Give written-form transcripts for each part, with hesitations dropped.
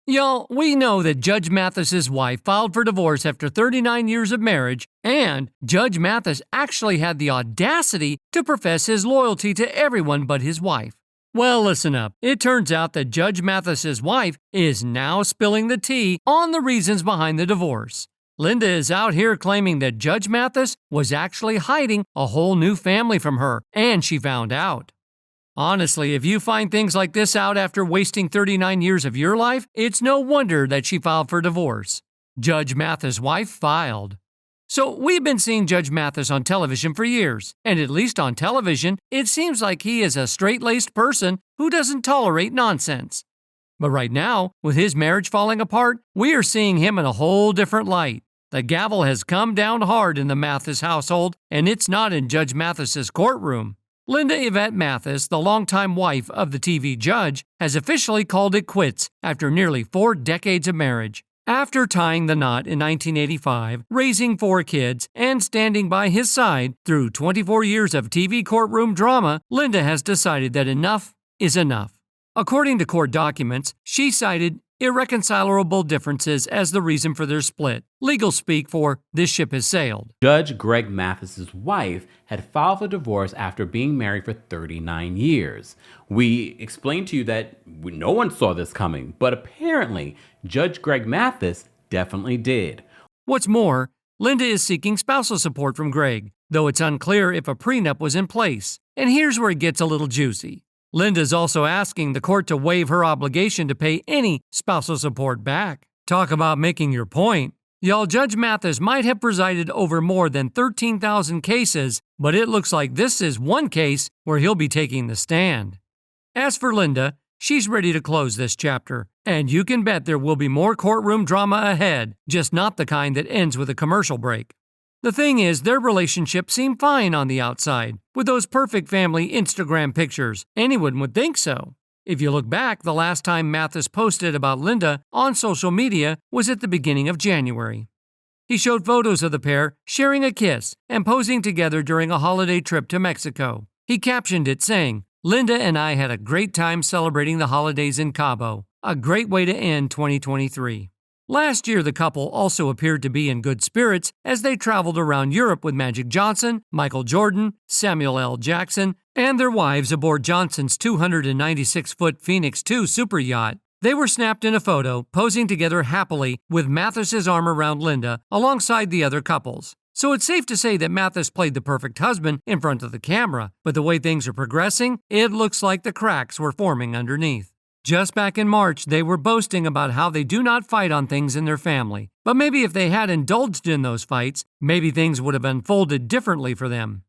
Y'all, we know that Judge Mathis's wife filed for divorce after 39 years of marriage, and Judge Mathis actually had the audacity to profess his loyalty to everyone but his wife. Well, listen up. It turns out that Judge Mathis's wife is now spilling the tea on the reasons behind the divorce. Linda is out here claiming that Judge Mathis was actually hiding a whole new family from her, and she found out. Honestly, if you find things like this out after wasting 39 years of your life, it's no wonder that she filed for divorce. Judge Mathis' wife filed. So we've been seeing Judge Mathis on television for years, and at least on television, it seems like he is a straight-laced person who doesn't tolerate nonsense. But right now, with his marriage falling apart, we are seeing him in a whole different light. The gavel has come down hard in the Mathis household, and it's not in Judge Mathis's courtroom. Linda Yvette Mathis, the longtime wife of the TV judge, has officially called it quits after nearly 4 decades of marriage. After tying the knot in 1985, raising 4 kids, and standing by his side through 24 years of TV courtroom drama, Linda has decided that enough is enough. According to court documents, she cited irreconcilable differences as the reason for their split. Legal speak for this ship has sailed. Judge Greg Mathis's wife had filed for divorce after being married for 39 years. We explained to you that no one saw this coming, but apparently Judge Greg Mathis definitely did. What's more, Linda is seeking spousal support from Greg, though it's unclear if a prenup was in place. And here's where it gets a little juicy. Linda's also asking the court to waive her obligation to pay any spousal support back. Talk about making your point. Y'all, Judge Mathis might have presided over more than 13,000 cases, but it looks like this is one case where he'll be taking the stand. As for Linda, she's ready to close this chapter, and you can bet there will be more courtroom drama ahead, just not the kind that ends with a commercial break. The thing is, their relationship seemed fine on the outside, with those perfect family Instagram pictures. Anyone would think so. If you look back, the last time Mathis posted about Linda on social media was at the beginning of January. He showed photos of the pair sharing a kiss and posing together during a holiday trip to Mexico. He captioned it saying, "Linda and I had a great time celebrating the holidays in Cabo. A great way to end 2023. Last year, the couple also appeared to be in good spirits as they traveled around Europe with Magic Johnson, Michael Jordan, Samuel L. Jackson, and their wives aboard Johnson's 296-foot Phoenix 2 super yacht. They were snapped in a photo, posing together happily with Mathis's arm around Linda alongside the other couples. So it's safe to say that Mathis played the perfect husband in front of the camera, but the way things are progressing, it looks like the cracks were forming underneath. Just back in March, they were boasting about how they do not fight on things in their family. But maybe if they had indulged in those fights, maybe things would have unfolded differently for them.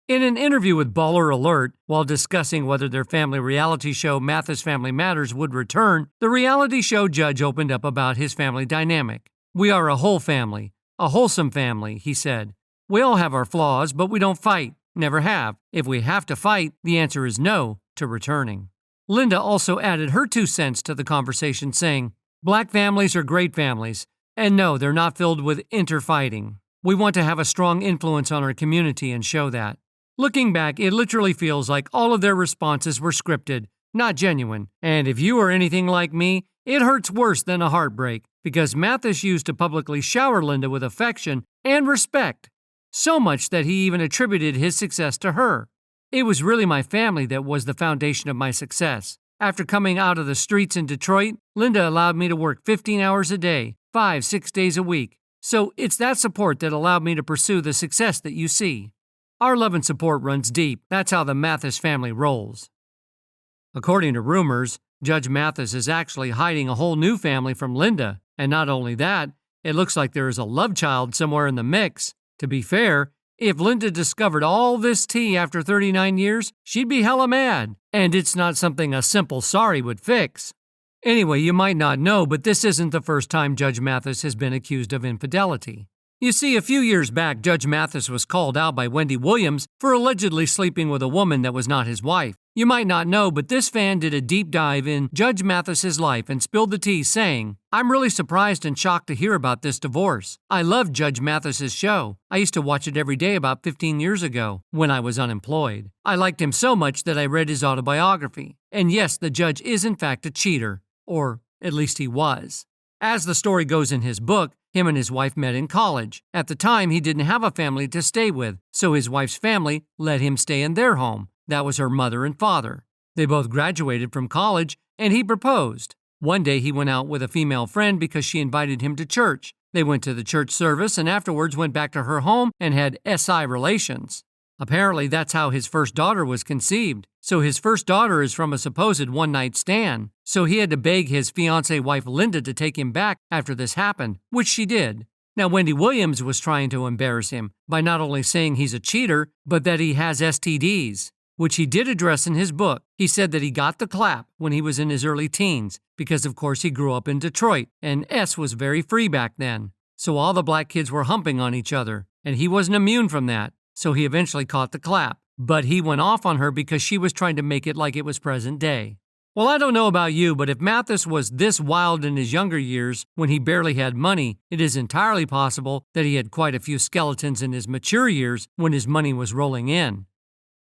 In an interview with Baller Alert, while discussing whether their family reality show Mathis Family Matters would return, the reality show judge opened up about his family dynamic. "We are a whole family, a wholesome family," he said. "We all have our flaws, but we don't fight, never have. If we have to fight, the answer is no to returning." Linda also added her 2 cents to the conversation, saying, "Black families are great families, and no, they're not filled with interfighting. We want to have a strong influence on our community and show that." Looking back, it literally feels like all of their responses were scripted, not genuine. And if you are anything like me, it hurts worse than a heartbreak, because Mathis used to publicly shower Linda with affection and respect, so much that he even attributed his success to her. "It was really my family that was the foundation of my success. After coming out of the streets in Detroit, Linda allowed me to work 15 hours a day, 5-6 days a week. So it's that support that allowed me to pursue the success that you see. Our love and support runs deep. That's how the Mathis family rolls." According to rumors, Judge Mathis is actually hiding a whole new family from Linda. And not only that, it looks like there is a love child somewhere in the mix. To be fair, if Linda discovered all this tea after 39 years, she'd be hella mad. And it's not something a simple sorry would fix. Anyway, you might not know, but this isn't the first time Judge Mathis has been accused of infidelity. You see, a few years back, Judge Mathis was called out by Wendy Williams for allegedly sleeping with a woman that was not his wife. You might not know, but this fan did a deep dive in Judge Mathis's life and spilled the tea, saying, "I'm really surprised and shocked to hear about this divorce. I loved Judge Mathis's show. I used to watch it every day about 15 years ago, when I was unemployed. I liked him so much that I read his autobiography. And yes, the judge is in fact a cheater. Or At least he was. As the story goes in his book, him and his wife met in college. At the time, he didn't have a family to stay with, so his wife's family let him stay in their home. That was her mother and father. They both graduated from college, and he proposed. One day he went out with a female friend because she invited him to church. They went to the church service and afterwards went back to her home and had SI relations. Apparently, that's how his first daughter was conceived. So his first daughter is from a supposed one-night stand. So he had to beg his fiancée wife Linda to take him back after this happened, which she did. Now, Wendy Williams was trying to embarrass him by not only saying he's a cheater, but that he has STDs, which he did address in his book. He said that he got the clap when he was in his early teens, because of course he grew up in Detroit, and S was very free back then. So all the black kids were humping on each other, and he wasn't immune from that. So he eventually caught the clap. But he went off on her because she was trying to make it like it was present day. Well, I don't know about you, but if Mathis was this wild in his younger years when he barely had money, it is entirely possible that he had quite a few skeletons in his mature years when his money was rolling in.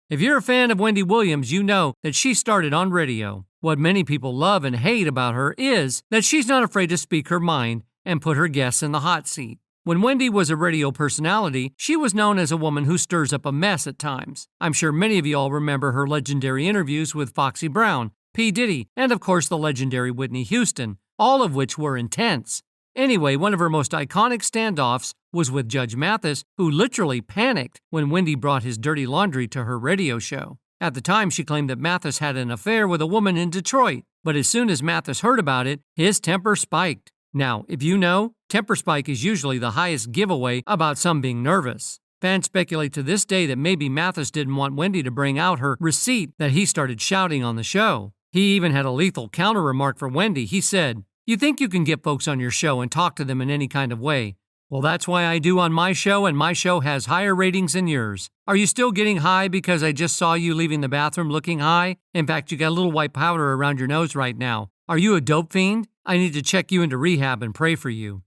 If you're a fan of Wendy Williams, you know that she started on radio. What many people love and hate about her is that she's not afraid to speak her mind and put her guests in the hot seat. When Wendy was a radio personality, she was known as a woman who stirs up a mess at times. I'm sure many of you all remember her legendary interviews with Foxy Brown, P. Diddy, and of course the legendary Whitney Houston, all of which were intense. Anyway, one of her most iconic standoffs was with Judge Mathis, who literally panicked when Wendy brought his dirty laundry to her radio show. At the time, she claimed that Mathis had an affair with a woman in Detroit, but as soon as Mathis heard about it, his temper spiked. Now, if you know, temper spike is usually the highest giveaway about some being nervous. Fans speculate to this day that maybe Mathis didn't want Wendy to bring out her receipt that he started shouting on the show. He even had a lethal counter-remark for Wendy. He said, "You think you can get folks on your show and talk to them in any kind of way? Well, that's why I do on my show, and my show has higher ratings than yours. Are you still getting high because I just saw you leaving the bathroom looking high? In fact, you got a little white powder around your nose right now. Are you a dope fiend? I need to check you into rehab and pray for you."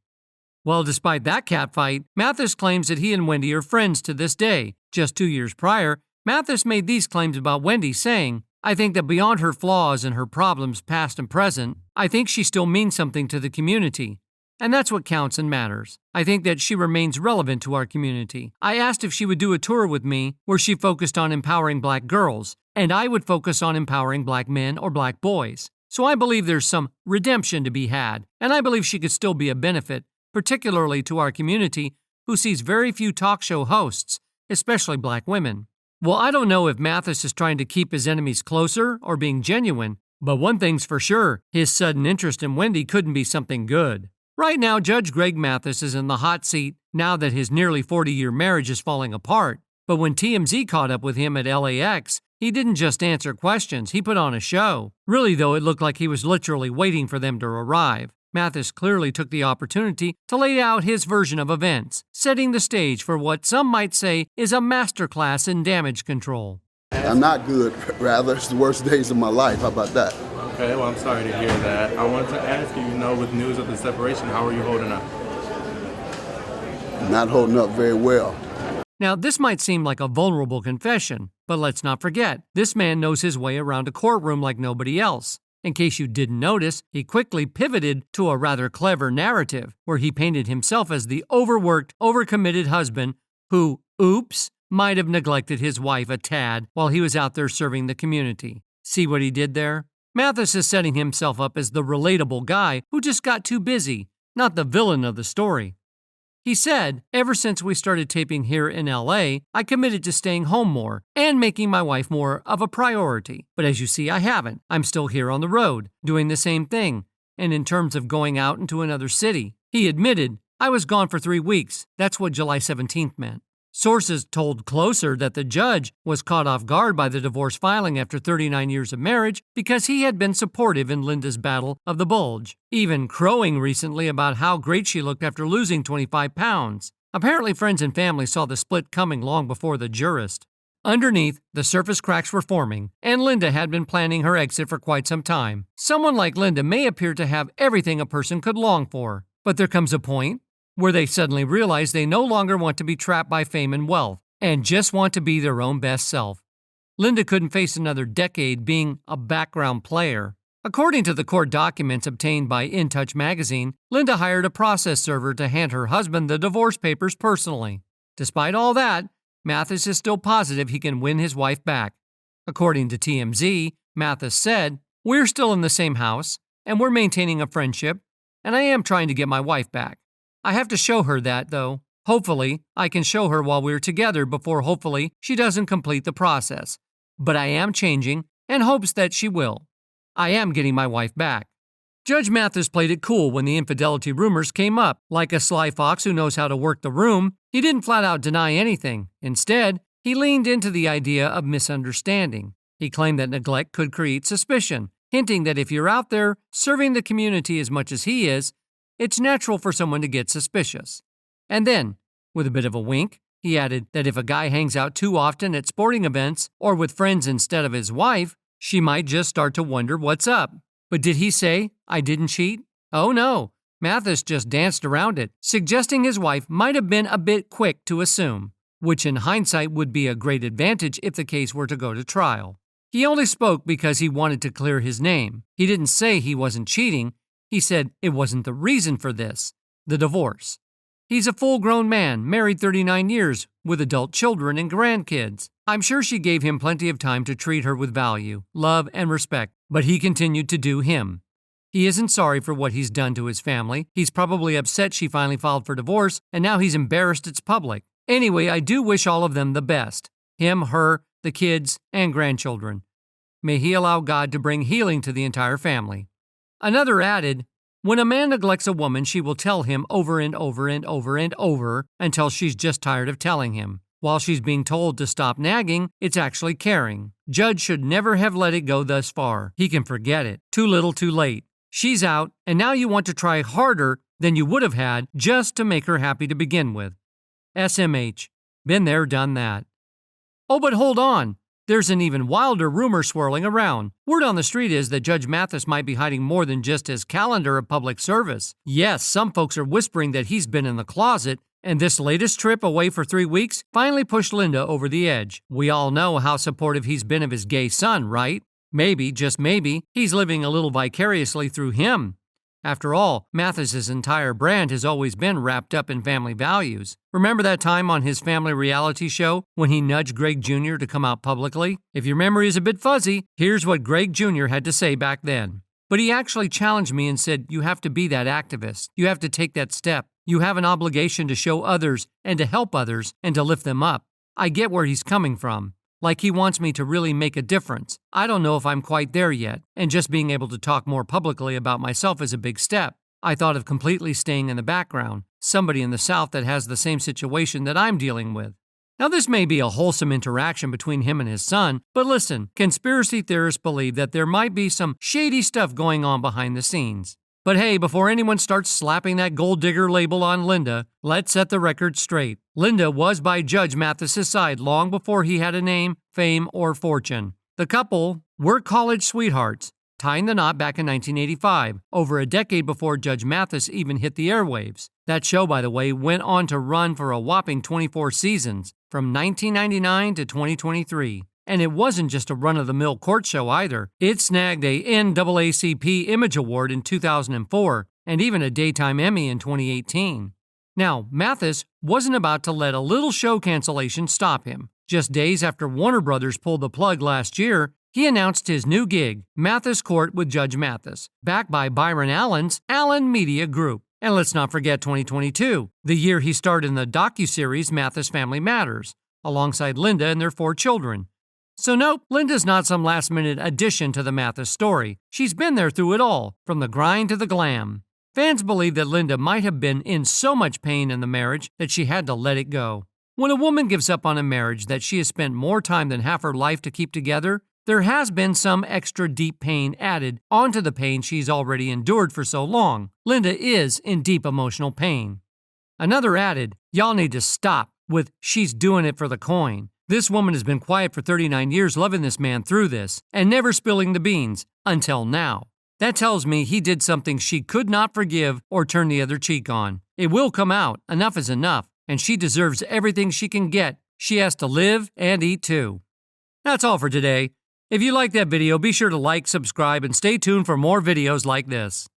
Well, despite that catfight, Mathis claims that he and Wendy are friends to this day. Just 2 years prior, Mathis made these claims about Wendy, saying, "I think that beyond her flaws and her problems past and present, I think she still means something to the community. And that's what counts and matters. I think that she remains relevant to our community. I asked if she would do a tour with me where she focused on empowering black girls, and I would focus on empowering black men or black boys. So I believe there's some redemption to be had, and I believe she could still be a benefit, particularly to our community, who sees very few talk show hosts, especially black women." Well, I don't know if Mathis is trying to keep his enemies closer or being genuine, but one thing's for sure, his sudden interest in Wendy couldn't be something good. Right now, Judge Greg Mathis is in the hot seat now that his nearly 40-year marriage is falling apart. But when TMZ caught up with him at LAX, he didn't just answer questions, he put on a show. Really, though, it looked like he was literally waiting for them to arrive. Mathis clearly took the opportunity to lay out his version of events, setting the stage for what some might say is a masterclass in damage control. I'm not good, rather, it's the worst days of my life. How about that? Okay, well, I'm sorry to hear that. I wanted to ask you, with news of the separation, how are you holding up? Not holding up very well. Now, this might seem like a vulnerable confession, but let's not forget, this man knows his way around a courtroom like nobody else. In case you didn't notice, he quickly pivoted to a rather clever narrative where he painted himself as the overworked, overcommitted husband who, oops, might have neglected his wife a tad while he was out there serving the community. See what he did there? Mathis is setting himself up as the relatable guy who just got too busy, not the villain of the story. He said, "Ever since we started taping here in LA, I committed to staying home more and making my wife more of a priority. But as you see, I haven't. I'm still here on the road, doing the same thing. And in terms of going out into another city," he admitted, "I was gone for 3 weeks. That's what July 17th meant." Sources told Closer that the judge was caught off guard by the divorce filing after 39 years of marriage because he had been supportive in Linda's battle of the bulge, even crowing recently about how great she looked after losing 25 pounds. Apparently, friends and family saw the split coming long before the jurist. Underneath, the surface cracks were forming, and Linda had been planning her exit for quite some time. Someone like Linda may appear to have everything a person could long for, but there comes a point where they suddenly realize they no longer want to be trapped by fame and wealth, and just want to be their own best self. Linda couldn't face another decade being a background player. According to the court documents obtained by In Touch magazine, Linda hired a process server to hand her husband the divorce papers personally. Despite all that, Mathis is still positive he can win his wife back. According to TMZ, Mathis said, "We're still in the same house, and we're maintaining a friendship, and I am trying to get my wife back. I have to show her that, though. Hopefully, I can show her while we're together before hopefully she doesn't complete the process. But I am changing, and hopes that she will. I am getting my wife back." Judge Mathis played it cool when the infidelity rumors came up. Like a sly fox who knows how to work the room, he didn't flat out deny anything. Instead, he leaned into the idea of misunderstanding. He claimed that neglect could create suspicion, hinting that if you're out there serving the community as much as he is, it's natural for someone to get suspicious. And then, with a bit of a wink, he added that if a guy hangs out too often at sporting events or with friends instead of his wife, she might just start to wonder what's up. But did he say, "I didn't cheat"? Oh no, Mathis just danced around it, suggesting his wife might have been a bit quick to assume, which in hindsight would be a great advantage if the case were to go to trial. He only spoke because he wanted to clear his name. He didn't say he wasn't cheating. He said it wasn't the reason for this, the divorce. He's a full-grown man, married 39 years, with adult children and grandkids. I'm sure she gave him plenty of time to treat her with value, love, and respect, but he continued to do him. He isn't sorry for what he's done to his family. He's probably upset she finally filed for divorce, and now he's embarrassed it's public. Anyway, I do wish all of them the best. Him, her, the kids, and grandchildren. May he allow God to bring healing to the entire family. Another added, "When a man neglects a woman, she will tell him over and over and over and over until she's just tired of telling him. While she's being told to stop nagging, it's actually caring. Judge should never have let it go thus far. He can forget it. Too little, too late. She's out, and now you want to try harder than you would have had just to make her happy to begin with." SMH. Been there, done that. Oh, but hold on. There's an even wilder rumor swirling around. Word on the street is that Judge Mathis might be hiding more than just his calendar of public service. Yes, some folks are whispering that he's been in the closet, and this latest trip away for 3 weeks finally pushed Linda over the edge. We all know how supportive he's been of his gay son, right? Maybe, just maybe, he's living a little vicariously through him. After all, Mathis's entire brand has always been wrapped up in family values. Remember that time on his family reality show when he nudged Greg Jr. to come out publicly? If your memory is a bit fuzzy, here's what Greg Jr. had to say back then. But he actually challenged me and said, "You have to be that activist. You have to take that step. You have an obligation to show others and to help others and to lift them up." I get where he's coming from. Like he wants me to really make a difference. I don't know if I'm quite there yet, and just being able to talk more publicly about myself is a big step. I thought of completely staying in the background, somebody in the South that has the same situation that I'm dealing with. Now, this may be a wholesome interaction between him and his son, but listen, conspiracy theorists believe that there might be some shady stuff going on behind the scenes. But hey, before anyone starts slapping that gold digger label on Linda, let's set the record straight. Linda was by Judge Mathis's side long before he had a name, fame, or fortune. The couple were college sweethearts, tying the knot back in 1985, over a decade before Judge Mathis even hit the airwaves. That show, by the way, went on to run for a whopping 24 seasons, from 1999 to 2023. And it wasn't just a run-of-the-mill court show either. It snagged a NAACP Image Award in 2004, and even a Daytime Emmy in 2018. Now, Mathis wasn't about to let a little show cancellation stop him. Just days after Warner Brothers pulled the plug last year, he announced his new gig, Mathis Court with Judge Mathis, backed by Byron Allen's Allen Media Group. And let's not forget 2022, the year he starred in the docuseries Mathis Family Matters, alongside Linda and their 4 children. So nope, Linda's not some last-minute addition to the Mathis story. She's been there through it all, from the grind to the glam. Fans believe that Linda might have been in so much pain in the marriage that she had to let it go. When a woman gives up on a marriage that she has spent more time than half her life to keep together, there has been some extra deep pain added onto the pain she's already endured for so long. Linda is in deep emotional pain. Another added, "Y'all need to stop with 'she's doing it for the coin.' This woman has been quiet for 39 years loving this man through this, and never spilling the beans, until now. That tells me he did something she could not forgive or turn the other cheek on. It will come out, enough is enough, and she deserves everything she can get. She has to live and eat too." That's all for today. If you liked that video, be sure to like, subscribe, and stay tuned for more videos like this.